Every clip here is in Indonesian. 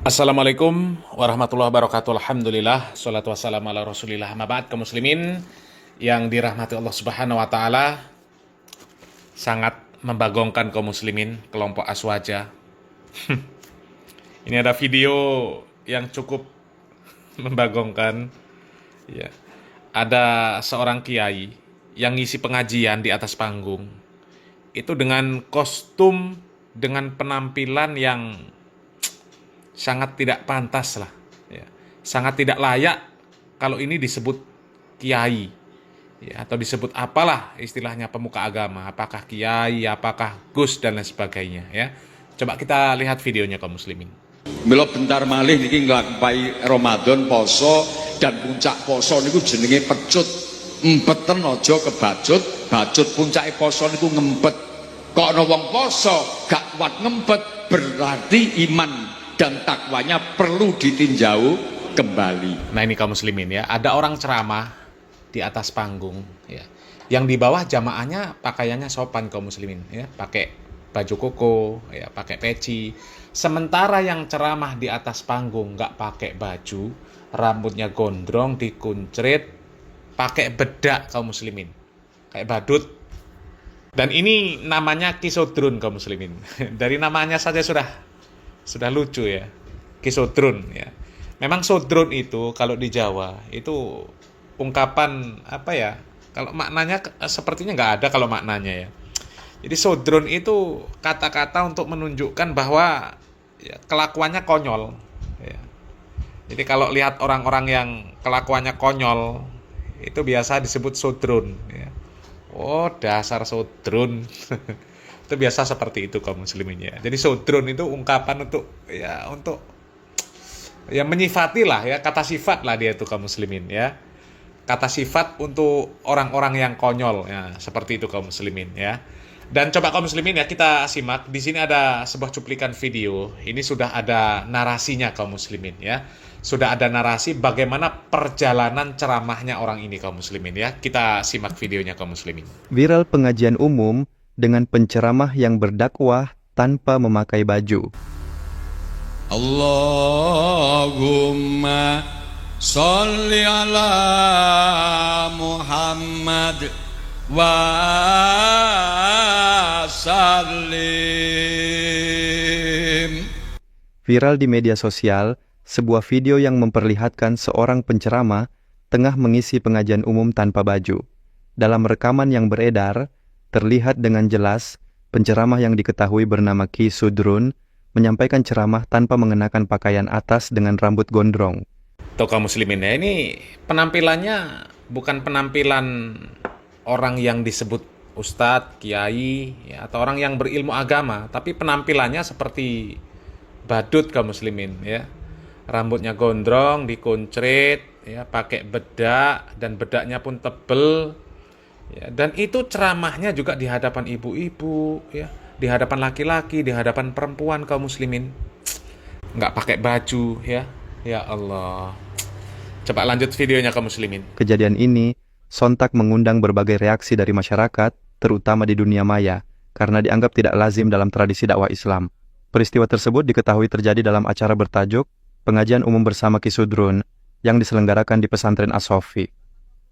Assalamualaikum warahmatullahi wabarakatuh. Alhamdulillah, salatu wassalamu ala rasulillah. Mabad kaum muslimin yang dirahmati Allah subhanahu wa ta'ala. Sangat membagongkan kaum muslimin, kelompok Aswaja. Ini ada video yang cukup membagongkan. Ya. Ada seorang kiai yang ngisi pengajian di atas panggung. Itu dengan kostum, dengan penampilan yang sangat tidak pantas lah, ya. Sangat tidak layak kalau ini disebut kiai, ya, atau disebut apalah istilahnya pemuka agama, apakah kiai, apakah gus dan lain sebagainya, ya. Coba kita lihat videonya kaum muslimin. Mila bentar malih niki nglampahi Ramadan poso dan puncak poso niku jenenge pecut. Empeten aja kebacut, bacut puncake poso niku ngempet. Kok ana wong poso gak kuat ngempet, berarti iman dan takwanya perlu ditinjau kembali. Nah, ini kaum muslimin, ya, ada orang ceramah di atas panggung, ya. Yang di bawah jamaahnya pakaiannya sopan kaum muslimin, ya, pakai baju koko, ya, pakai peci. Sementara yang ceramah di atas panggung nggak pakai baju, rambutnya gondrong, dikuncrit, pakai bedak kaum muslimin, kayak badut. Dan ini namanya Kisodrun kaum muslimin. Dari namanya saja sudah lucu, ya, Kisodrun, ya. Memang sodrun itu kalau di Jawa itu ungkapan apa ya? Kalau maknanya sepertinya nggak ada kalau maknanya, ya. Jadi sodrun itu kata-kata untuk menunjukkan bahwa ya, kelakuannya konyol, ya. Jadi kalau lihat orang-orang yang kelakuannya konyol itu biasa disebut sodrun, ya. Oh, dasar sodrun. Itu biasa seperti itu kaum muslimin, ya. Jadi sodrun itu ungkapan untuk menyifati lah, ya, kata sifat lah dia itu kaum muslimin, ya. Kata sifat untuk orang-orang yang konyol, ya, seperti itu kaum muslimin, ya. Dan coba kaum muslimin, ya, kita simak. Di sini ada sebuah cuplikan video. Ini sudah ada narasinya kaum muslimin, ya. Sudah ada narasi bagaimana perjalanan ceramahnya orang ini kaum muslimin, ya. Kita simak videonya kaum muslimin. Viral pengajian umum dengan penceramah yang berdakwah tanpa memakai baju. Allahumma sholli ala Muhammad wa sallim. Viral di media sosial, sebuah video yang memperlihatkan seorang penceramah tengah mengisi pengajian umum tanpa baju. Dalam rekaman yang beredar, terlihat dengan jelas penceramah yang diketahui bernama Ki Sudrun menyampaikan ceramah tanpa mengenakan pakaian atas dengan rambut gondrong. Tuh kaum muslimin, ya, ini penampilannya bukan penampilan orang yang disebut ustadz, kiai, ya, atau orang yang berilmu agama, tapi penampilannya seperti badut kaum muslimin, ya. Rambutnya gondrong, dikuncrit, ya, pakai bedak, dan bedaknya pun tebel. Ya, dan itu ceramahnya juga di hadapan ibu-ibu, ya, di hadapan laki-laki, di hadapan perempuan kaum muslimin. Nggak pakai baju, ya. Ya Allah. Coba lanjut videonya kaum muslimin. Kejadian ini sontak mengundang berbagai reaksi dari masyarakat, terutama di dunia maya, karena dianggap tidak lazim dalam tradisi dakwah Islam. Peristiwa tersebut diketahui terjadi dalam acara bertajuk Pengajian Umum Bersama Ki Sudrun yang diselenggarakan di pesantren As-Sofi.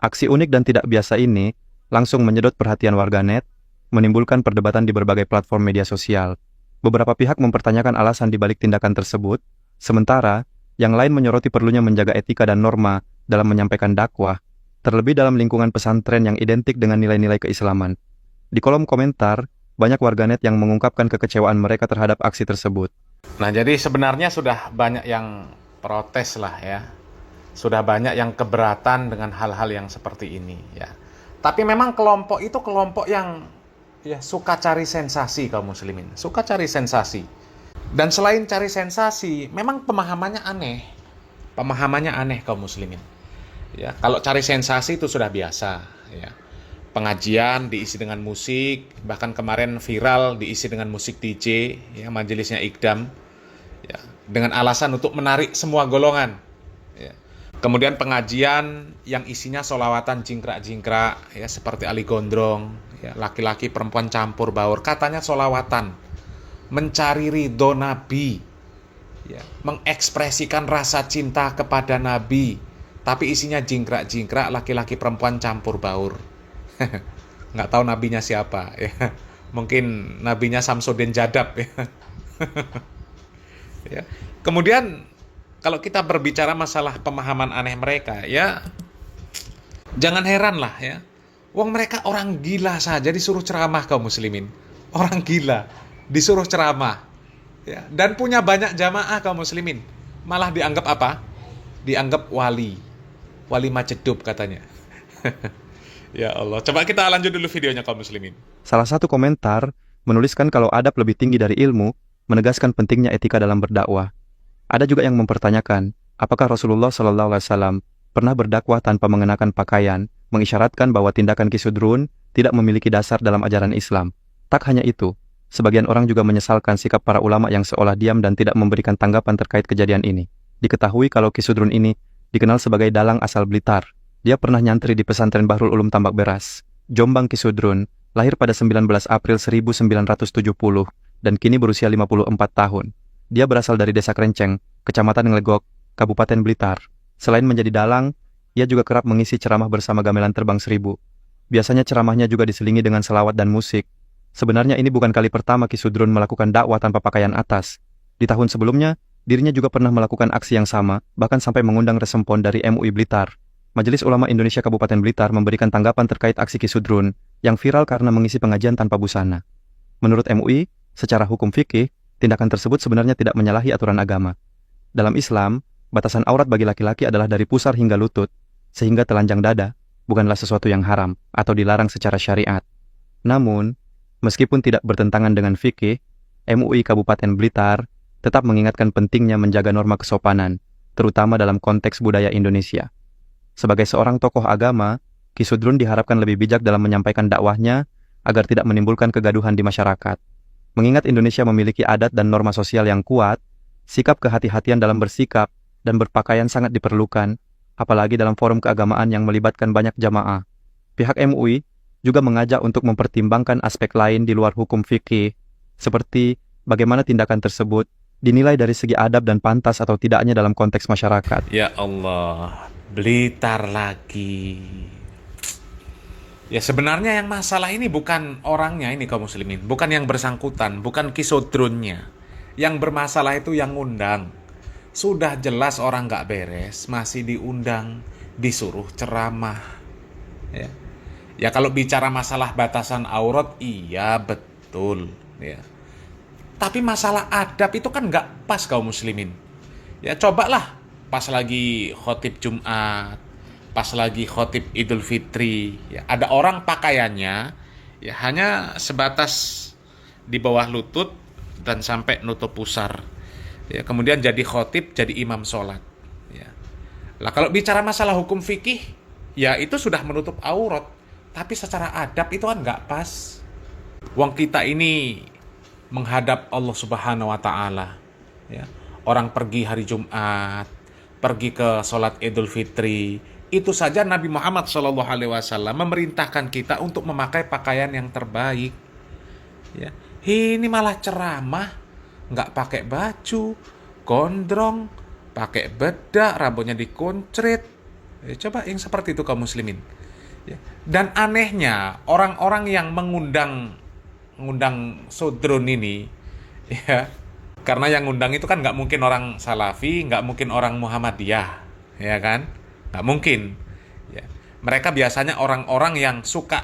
Aksi unik dan tidak biasa ini langsung menyedot perhatian warganet, menimbulkan perdebatan di berbagai platform media sosial. Beberapa pihak mempertanyakan alasan dibalik tindakan tersebut, sementara yang lain menyoroti perlunya menjaga etika dan norma dalam menyampaikan dakwah, terlebih dalam lingkungan pesantren yang identik dengan nilai-nilai keislaman. Di kolom komentar, banyak warganet yang mengungkapkan kekecewaan mereka terhadap aksi tersebut. Nah, jadi sebenarnya sudah banyak yang protes lah, ya. Sudah banyak yang keberatan dengan hal-hal yang seperti ini, ya. Tapi memang kelompok itu kelompok yang, ya, suka cari sensasi kaum muslimin, suka cari sensasi. Dan selain cari sensasi, memang pemahamannya aneh kaum muslimin. Ya, kalau cari sensasi itu sudah biasa, ya. Pengajian diisi dengan musik, bahkan kemarin viral diisi dengan musik DJ, ya, majelisnya Ikdam, ya, dengan alasan untuk menarik semua golongan, ya. Kemudian pengajian yang isinya solawatan jingkrak-jingkrak, ya, seperti Ali Gondrong, ya, laki-laki perempuan campur baur, katanya solawatan, mencari ridho Nabi, ya, mengekspresikan rasa cinta kepada Nabi, tapi isinya jingkrak-jingkrak, laki-laki perempuan campur baur. Nggak tahu nabinya siapa, ya. Mungkin nabinya Samsudin Jadab, ya. Ya. Kemudian kalau kita berbicara masalah pemahaman aneh mereka, ya jangan heran lah ya. Wong mereka orang gila saja disuruh ceramah kaum muslimin. Orang gila disuruh ceramah. Ya, dan punya banyak jamaah kaum muslimin. Malah dianggap apa? Dianggap wali. Wali Majedub katanya. Ya Allah, coba kita lanjut dulu videonya kaum muslimin. Salah satu komentar menuliskan kalau adab lebih tinggi dari ilmu, menegaskan pentingnya etika dalam berdakwah. Ada juga yang mempertanyakan, apakah Rasulullah SAW pernah berdakwah tanpa mengenakan pakaian, mengisyaratkan bahwa tindakan kisudrun tidak memiliki dasar dalam ajaran Islam. Tak hanya itu, sebagian orang juga menyesalkan sikap para ulama yang seolah diam dan tidak memberikan tanggapan terkait kejadian ini. Diketahui kalau kisudrun ini dikenal sebagai dalang asal Blitar. Dia pernah nyantri di pesantren Bahrul Ulum Tambak Beras, Jombang Kisudrun, lahir pada 19 April 1970 dan kini berusia 54 tahun. Dia berasal dari Desa Krenceng, Kecamatan Nglegok, Kabupaten Blitar. Selain menjadi dalang, ia juga kerap mengisi ceramah bersama Gamelan Terbang Seribu. Biasanya ceramahnya juga diselingi dengan selawat dan musik. Sebenarnya ini bukan kali pertama Kisudrun melakukan dakwah tanpa pakaian atas. Di tahun sebelumnya, dirinya juga pernah melakukan aksi yang sama, bahkan sampai mengundang resempon dari MUI Blitar. Majelis Ulama Indonesia Kabupaten Blitar memberikan tanggapan terkait aksi Kisudrun yang viral karena mengisi pengajian tanpa busana. Menurut MUI, secara hukum fikih, tindakan tersebut sebenarnya tidak menyalahi aturan agama. Dalam Islam, batasan aurat bagi laki-laki adalah dari pusar hingga lutut, sehingga telanjang dada bukanlah sesuatu yang haram atau dilarang secara syariat. Namun, meskipun tidak bertentangan dengan fikih, MUI Kabupaten Blitar tetap mengingatkan pentingnya menjaga norma kesopanan, terutama dalam konteks budaya Indonesia. Sebagai seorang tokoh agama, Kisudrun diharapkan lebih bijak dalam menyampaikan dakwahnya agar tidak menimbulkan kegaduhan di masyarakat. Mengingat Indonesia memiliki adat dan norma sosial yang kuat, sikap kehati-hatian dalam bersikap dan berpakaian sangat diperlukan, apalagi dalam forum keagamaan yang melibatkan banyak jamaah. Pihak MUI juga mengajak untuk mempertimbangkan aspek lain di luar hukum fikih, seperti bagaimana tindakan tersebut dinilai dari segi adab dan pantas atau tidaknya dalam konteks masyarakat. Ya Allah, Blitar lagi. Ya sebenarnya yang masalah ini bukan orangnya ini kaum muslimin, bukan yang bersangkutan, bukan Kisudrunnya. Yang bermasalah itu yang ngundang. Sudah jelas orang nggak beres, masih diundang, disuruh ceramah. Ya kalau bicara masalah batasan aurat, iya betul. Ya. Tapi masalah adab itu kan nggak pas kaum muslimin. Ya cobalah pas lagi khotib Jumat, pas lagi khotib Idul Fitri, ya, ada orang pakaiannya ya hanya sebatas di bawah lutut dan sampai nutup pusar. Ya, kemudian jadi khotib, jadi imam sholat. Ya. Lah kalau bicara masalah hukum fikih, ya itu sudah menutup aurat. Tapi secara adab itu kan nggak pas. Wong kita ini menghadap Allah Subhanahu Wa Taala. Ya. Orang pergi hari Jumat, pergi ke sholat Idul Fitri, itu saja Nabi Muhammad SAW memerintahkan kita untuk memakai pakaian yang terbaik. Ya. Ini malah ceramah, nggak pakai baju, gondrong, pakai bedak, rambutnya dikuncrit. Coba yang seperti itu kaum muslimin. Ya. Dan anehnya orang-orang yang mengundang Sudrun ini, ya, karena yang ngundang itu kan nggak mungkin orang Salafi, nggak mungkin orang Muhammadiyah, ya kan? Nggak mungkin. Ya. Mereka biasanya orang-orang yang suka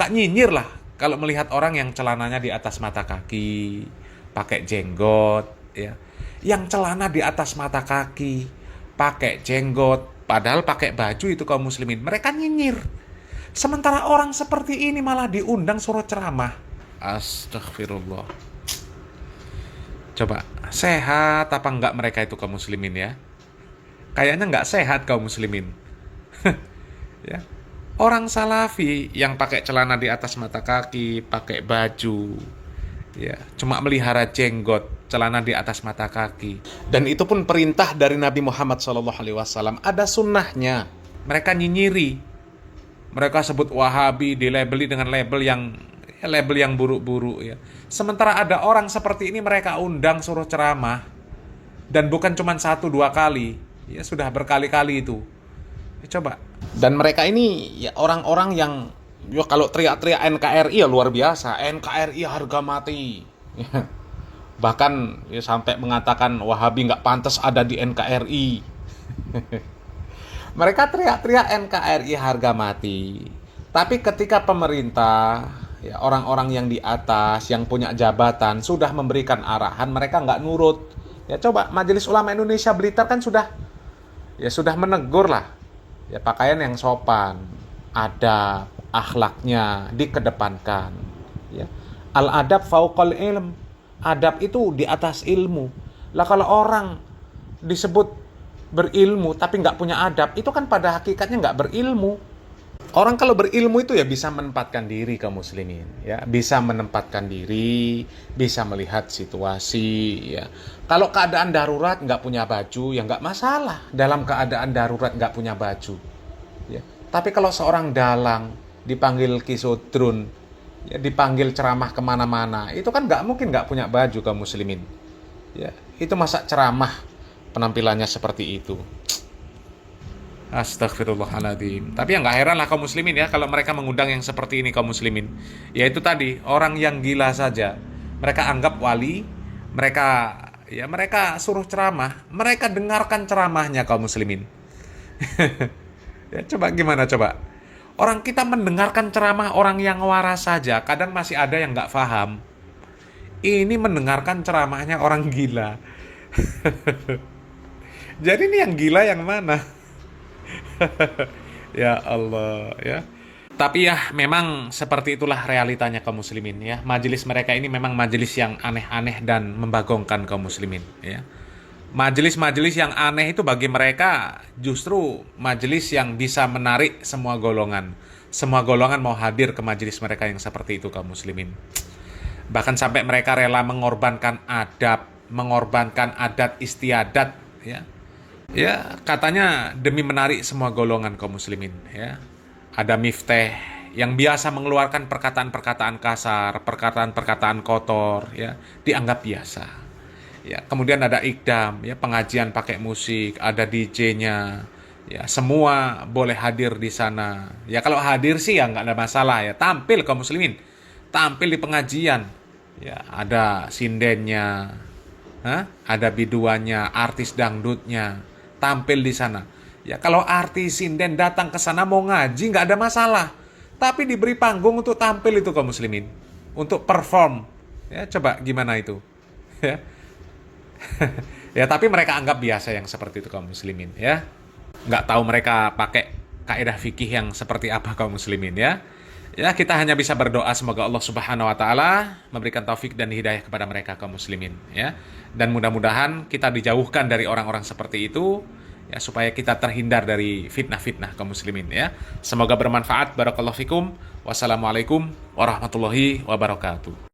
nyinyir lah kalau melihat orang yang celananya di atas mata kaki, pakai jenggot, ya. Yang celana di atas mata kaki, pakai jenggot, padahal pakai baju itu kaum muslimin. Mereka nyinyir. Sementara orang seperti ini malah diundang suruh ceramah. Astagfirullah. Coba, sehat apa enggak mereka itu kaum muslimin ya? Kayaknya enggak sehat kaum muslimin. Ya. Orang Salafi yang pakai celana di atas mata kaki, pakai baju, ya, cuma melihara jenggot, celana di atas mata kaki. Dan itu pun perintah dari Nabi Muhammad SAW. Ada sunnahnya. Mereka nyinyiri. Mereka sebut Wahabi, dilabeli dengan label yang buruk-buruk. Ya. Sementara ada orang seperti ini mereka undang suruh ceramah. Dan bukan cuma 1-2 kali, ya sudah berkali-kali itu. Ya, coba. Dan mereka ini ya orang-orang yang ya kalau teriak-teriak NKRI ya luar biasa. NKRI harga mati. Ya. Bahkan ya sampai mengatakan Wahabi nggak pantas ada di NKRI. Mereka teriak-teriak NKRI harga mati. Tapi ketika pemerintah, ya orang-orang yang di atas, yang punya jabatan sudah memberikan arahan, mereka nggak nurut. Ya coba Majelis Ulama Indonesia Blitar kan sudah menegur lah. Ya pakaian yang sopan, adab, akhlaknya dikedepankan. Ya. Al-adab fauqal ilm. Adab itu di atas ilmu. Lah kalau orang disebut berilmu tapi nggak punya adab, itu kan pada hakikatnya nggak berilmu. Orang kalau berilmu itu ya bisa menempatkan diri kaum muslimin, ya bisa menempatkan diri, bisa melihat situasi, ya. Kalau keadaan darurat nggak punya baju, ya nggak masalah. Dalam keadaan darurat nggak punya baju, ya. Tapi kalau seorang dalang dipanggil kisodrun, ya, dipanggil ceramah kemana-mana, itu kan nggak mungkin nggak punya baju kaum muslimin, ya. Itu masa ceramah penampilannya seperti itu. Astagfirullahaladzim. Tapi ya nggak heran lah kaum muslimin ya kalau mereka mengundang yang seperti ini kaum muslimin. Ya itu tadi, orang yang gila saja mereka anggap wali, mereka suruh ceramah, mereka dengarkan ceramahnya kaum muslimin. Ya coba gimana coba? Orang kita mendengarkan ceramah orang yang waras saja, kadang masih ada yang nggak paham. Ini mendengarkan ceramahnya orang gila. Jadi ini yang gila yang mana? Ya Allah, ya. Tapi ya memang seperti itulah realitanya kaum muslimin ya. Majelis mereka ini memang majelis yang aneh-aneh dan membagongkan kaum muslimin ya. Majelis-majelis yang aneh itu bagi mereka justru majelis yang bisa menarik semua golongan. Semua golongan mau hadir ke majelis mereka yang seperti itu kaum muslimin. Bahkan sampai mereka rela mengorbankan adab, mengorbankan adat istiadat ya. Ya, katanya demi menarik semua golongan kaum muslimin ya. Ada Miftah yang biasa mengeluarkan perkataan-perkataan kasar, perkataan-perkataan kotor ya, dianggap biasa. Ya, kemudian ada Ikdam ya, pengajian pakai musik, ada DJ-nya. Ya, semua boleh hadir di sana. Ya kalau hadir sih ya nggak ada masalah ya, tampil kaum muslimin. Tampil di pengajian. Ya, ada sindennya. Ada biduannya, artis dangdutnya. Tampil di sana. Ya kalau artis sinden datang ke sana mau ngaji nggak ada masalah. Tapi diberi panggung untuk tampil itu kaum muslimin, untuk perform. Ya coba gimana itu? Ya. Ya tapi mereka anggap biasa yang seperti itu kaum muslimin ya. Nggak tahu mereka pakai kaidah fikih yang seperti apa kaum muslimin ya. Ya kita hanya bisa berdoa semoga Allah Subhanahu wa taala memberikan taufik dan hidayah kepada mereka kaum muslimin ya. Dan mudah-mudahan kita dijauhkan dari orang-orang seperti itu ya, supaya kita terhindar dari fitnah-fitnah kaum muslimin ya. Semoga bermanfaat. Barakallahu fikum. Wassalamualaikum warahmatullahi wabarakatuh.